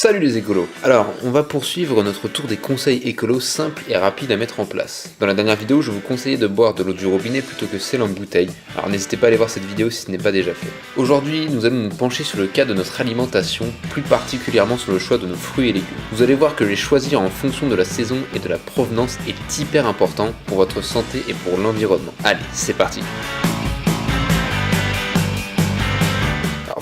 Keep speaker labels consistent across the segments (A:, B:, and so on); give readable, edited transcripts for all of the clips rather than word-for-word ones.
A: Salut les écolos. Alors, on va poursuivre notre tour des conseils écolos simples et rapides à mettre en place. Dans la dernière vidéo, je vous conseillais de boire de l'eau du robinet plutôt que celle en bouteille, alors n'hésitez pas à aller voir cette vidéo si ce n'est pas déjà fait. Aujourd'hui, nous allons nous pencher sur le cas de notre alimentation, plus particulièrement sur le choix de nos fruits et légumes. Vous allez voir que les choisir en fonction de la saison et de la provenance est hyper important pour votre santé et pour l'environnement. Allez, c'est parti.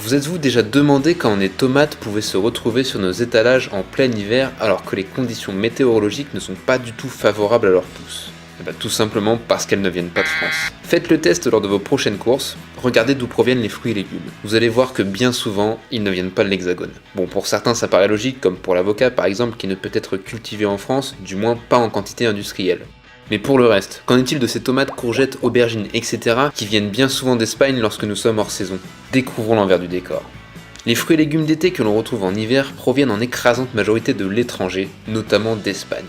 A: Vous êtes-vous déjà demandé quand les tomates pouvaient se retrouver sur nos étalages en plein hiver alors que les conditions météorologiques ne sont pas du tout favorables à leur pousse? Tout simplement parce qu'elles ne viennent pas de France. Faites le test lors de vos prochaines courses, regardez d'où proviennent les fruits et légumes. Vous allez voir que bien souvent, ils ne viennent pas de l'Hexagone. Bon, pour certains ça paraît logique, comme pour l'avocat par exemple, qui ne peut être cultivé en France, du moins pas en quantité industrielle. Mais pour le reste, qu'en est-il de ces tomates, courgettes, aubergines, etc. qui viennent bien souvent d'Espagne lorsque nous sommes hors saison? Découvrons l'envers du décor. Les fruits et légumes d'été que l'on retrouve en hiver proviennent en écrasante majorité de l'étranger, notamment d'Espagne.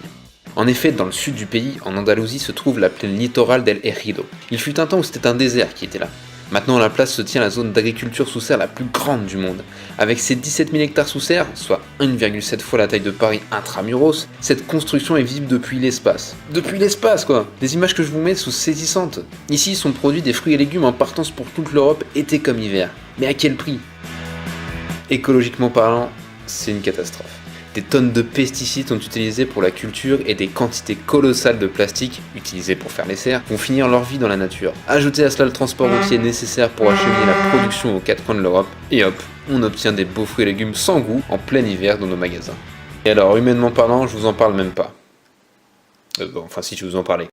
A: En effet, dans le sud du pays, en Andalousie, se trouve la plaine littorale d'El Ejido. Il fut un temps où c'était un désert qui était là. Maintenant, à la place se tient la zone d'agriculture sous serre la plus grande du monde. Avec ses 17 000 hectares sous serre, soit 1,7 fois la taille de Paris intramuros, cette construction est visible depuis l'espace. Depuis l'espace, quoi! Les images que je vous mets sont saisissantes. Ici sont produits des fruits et légumes en partance pour toute l'Europe, été comme hiver. Mais à quel prix? Écologiquement parlant, c'est une catastrophe. Des tonnes de pesticides sont utilisés pour la culture et des quantités colossales de plastique, utilisés pour faire les serres, vont finir leur vie dans la nature. Ajoutez à cela le transport routier nécessaire pour acheminer la production aux quatre coins de l'Europe, et hop, on obtient des beaux fruits et légumes sans goût en plein hiver dans nos magasins. Et alors, humainement parlant, je vous en parle même pas. Enfin si je vous en parlais.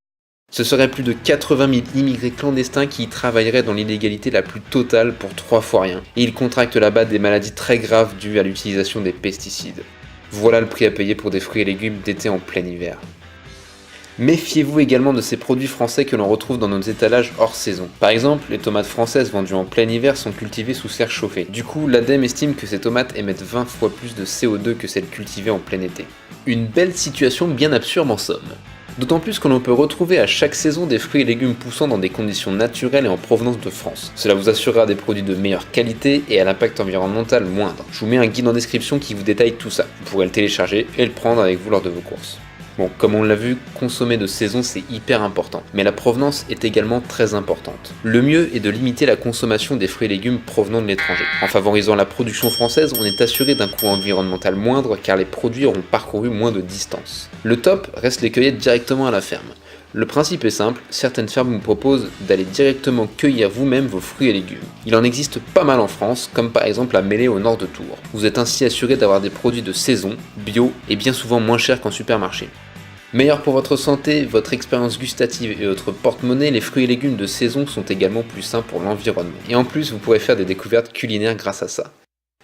A: Ce seraient plus de 80 000 immigrés clandestins qui y travailleraient dans l'illégalité la plus totale pour 3 fois rien. Et ils contractent là-bas des maladies très graves dues à l'utilisation des pesticides. Voilà le prix à payer pour des fruits et légumes d'été en plein hiver. Méfiez-vous également de ces produits français que l'on retrouve dans nos étalages hors saison. Par exemple, les tomates françaises vendues en plein hiver sont cultivées sous serre chauffée. Du coup, l'ADEME estime que ces tomates émettent 20 fois plus de CO2 que celles cultivées en plein été. Une belle situation bien absurde en somme. D'autant plus que l'on peut retrouver à chaque saison des fruits et légumes poussant dans des conditions naturelles et en provenance de France. Cela vous assurera des produits de meilleure qualité et à l'impact environnemental moindre. Je vous mets un guide en description qui vous détaille tout ça. Vous pourrez le télécharger et le prendre avec vous lors de vos courses. Bon, comme on l'a vu, consommer de saison c'est hyper important, mais la provenance est également très importante. Le mieux est de limiter la consommation des fruits et légumes provenant de l'étranger. En favorisant la production française, on est assuré d'un coût environnemental moindre car les produits auront parcouru moins de distance. Le top reste les cueillettes directement à la ferme. Le principe est simple, certaines fermes vous proposent d'aller directement cueillir vous-même vos fruits et légumes. Il en existe pas mal en France, comme par exemple à Mêlée au nord de Tours. Vous êtes ainsi assuré d'avoir des produits de saison, bio et bien souvent moins chers qu'en supermarché. Meilleur pour votre santé, votre expérience gustative et votre porte-monnaie, les fruits et légumes de saison sont également plus sains pour l'environnement. Et en plus, vous pourrez faire des découvertes culinaires grâce à ça.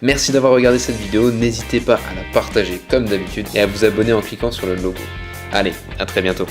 A: Merci d'avoir regardé cette vidéo, n'hésitez pas à la partager comme d'habitude et à vous abonner en cliquant sur le logo. Allez, à très bientôt.